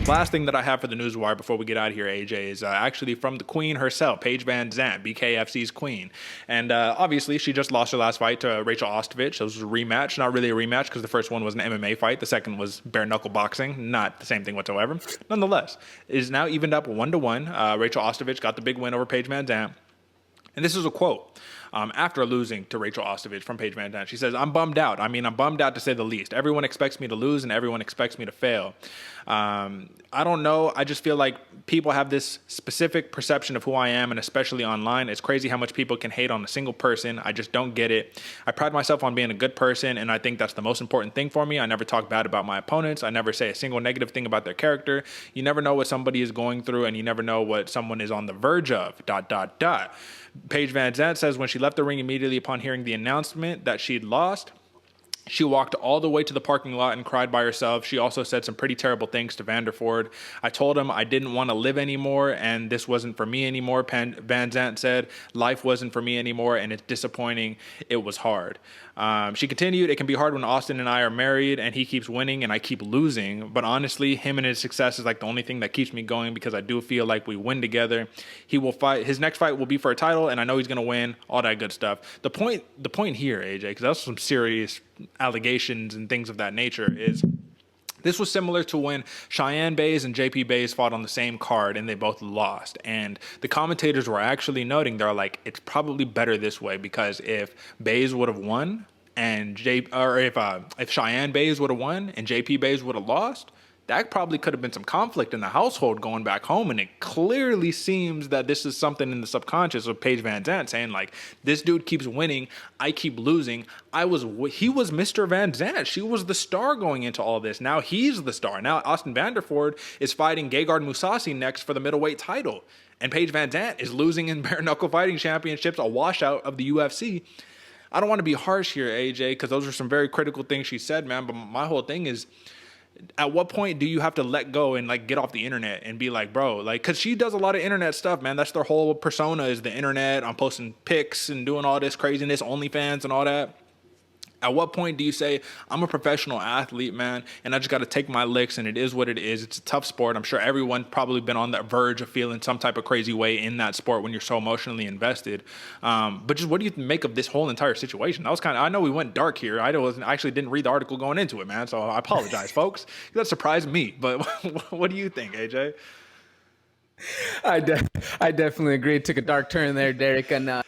last thing that I have for the Newswire before we get out of here, AJ, is actually from the queen herself, Paige Van Zant, BKFC's queen. And obviously, she just lost her last fight to Rachel Ostovich. So it was a rematch. Not really a rematch because the first one was an MMA fight. The second was bare knuckle boxing. Not the same thing whatsoever. Nonetheless, it is now evened up 1-1. Rachel Ostovich got the big win over Paige Van Zant. And this is a quote after losing to Rachel Ostovich from Paige Van Zant. She says, "I'm bummed out. I mean, I'm bummed out to say the least. Everyone expects me to lose and everyone expects me to fail. I don't know. I just feel like people have this specific perception of who I am, and especially online. It's crazy how much people can hate on a single person. I just don't get it. I pride myself on being a good person, and I think that's the most important thing for me. I never talk bad about my opponents. I never say a single negative thing about their character. You never know what somebody is going through, and you never know what someone is on the verge of, ... Paige Van Zant says when she left the ring immediately upon hearing the announcement that she'd lost, she walked all the way to the parking lot and cried by herself. She also said some pretty terrible things to Vanderford. I told him I didn't want to live anymore and this wasn't for me anymore. Van Zant said life wasn't for me anymore and it's disappointing. It was hard. She continued, it can be hard when Austin and I are married and he keeps winning and I keep losing. But honestly, him and his success is like the only thing that keeps me going because I do feel like we win together. He will fight. His next fight will be for a title and I know he's going to win, all that good stuff. The point here, AJ, because that's some serious allegations and things of that nature, is this was similar to when Cheyenne Bays and JP Bays fought on the same card and they both lost. And the commentators were actually noting, they're like, it's probably better this way because if Bays would have won and if Cheyenne Bays would have won and JP Bays would have lost, that probably could have been some conflict in the household going back home. And it clearly seems that this is something in the subconscious of Paige Van Zant saying like, this dude keeps winning, I keep losing. He was Mr. Van Zant. She was the star going into all this. Now he's the star. Now Austin Vanderford is fighting Gegard Mousasi next for the middleweight title. And Paige Van Zant is losing in bare knuckle fighting championships, a washout of the UFC. I don't want to be harsh here, AJ, because those are some very critical things she said, man. But my whole thing is, at what point do you have to let go and like get off the internet and be like, bro, like, cause she does a lot of internet stuff, man. That's their whole persona is the internet. I'm posting pics and doing all this craziness, OnlyFans and all that. At what point do you say, I'm a professional athlete, man, and I just got to take my licks, and it is what it is. It's a tough sport. I'm sure everyone probably been on that verge of feeling some type of crazy way in that sport when you're so emotionally invested. But just what do you make of this whole entire situation? That was I know we went dark here. I actually didn't read the article going into it, man, so I apologize, folks. That surprised me. But what do you think, AJ? I definitely agree. It took a dark turn there, Derek, and that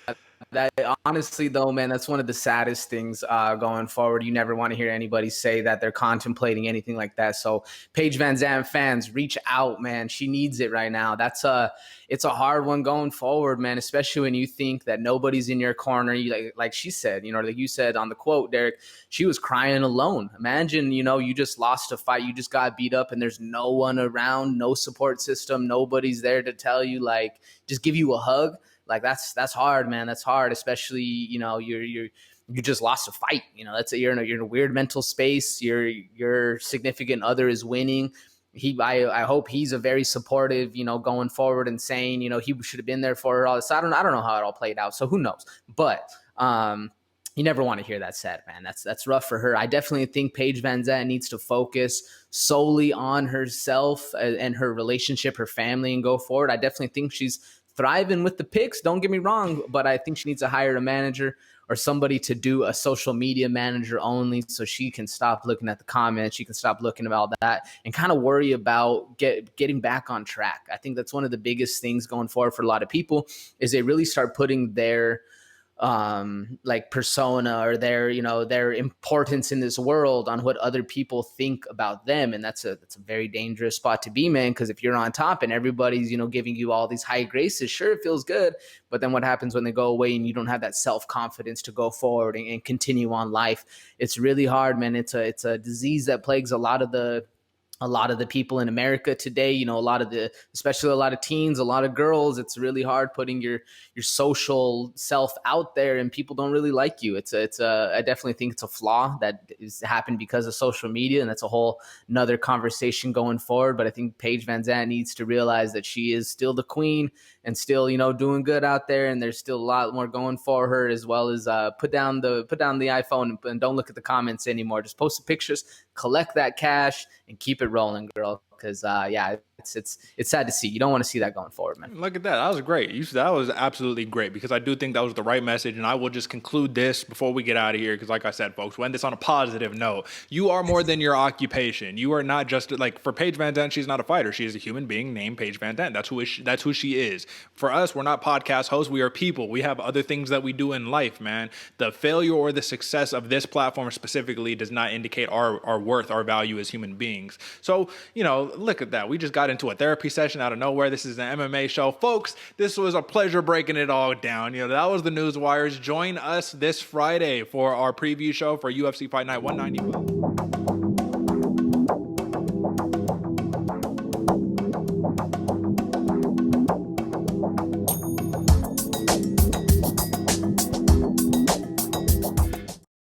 honestly, though, man, that's one of the saddest things going forward. You never want to hear anybody say that they're contemplating anything like that. So Paige Van Zant fans, reach out, man. She needs it right now. It's a hard one going forward, man, especially when you think that nobody's in your corner. Like she said, like you said on the quote, Derek, she was crying alone. Imagine, you just lost a fight. You just got beat up and there's no one around, no support system. Nobody's there to tell you, like, just give you a hug. Like that's hard, man. That's hard, especially, you just lost a fight. You're in a weird mental space. Your significant other is winning. I hope he's a very supportive, going forward and saying, he should have been there for her. All this. I don't know how it all played out. So who knows? But you never want to hear that said, man. That's rough for her. I definitely think Paige Van Zant needs to focus solely on herself and her relationship, her family, and go forward. I definitely think she's thriving with the picks, don't get me wrong, but I think she needs to hire a manager or somebody to do a social media manager only so she can stop looking at the comments, she can stop looking at all that and kind of worry about getting back on track. I think that's one of the biggest things going forward for a lot of people is they really start putting their like persona or their importance in this world on what other people think about them. And that's a very dangerous spot to be, man, because if you're on top and everybody's, giving you all these high graces, sure, it feels good. But then what happens when they go away and you don't have that self-confidence to go forward and continue on life? It's really hard, man. It's a disease that plagues a lot of the people in America today, especially a lot of teens, a lot of girls. It's really hard putting your social self out there and people don't really like you. I definitely think it's a flaw that has happened because of social media. And that's a whole another conversation going forward. But I think Paige Van Zant needs to realize that she is still the queen and still, doing good out there. And there's still a lot more going for her, as well as put down the iPhone and don't look at the comments anymore. Just post the pictures, collect that cash and keep it rolling, girl. because yeah, it's sad to see. You don't want to see that going forward, man. Look at that. That was great. That was absolutely great because I do think that was the right message. And I will just conclude this before we get out of here because, like I said, folks, we end this on a positive note. You are more than your occupation. You are not just like for Paige Van Zandt. She's not a fighter. She is a human being named Paige Van Zandt. That's who she is. For us, we're not podcast hosts. We are people. We have other things that we do in life, man. The failure or the success of this platform specifically does not indicate our worth, our value as human beings. So, look at that. We just got into a therapy session out of nowhere. This is an MMA show. Folks, this was a pleasure breaking it all down. That was the News Wires. Join us this Friday for our preview show for UFC Fight Night 195.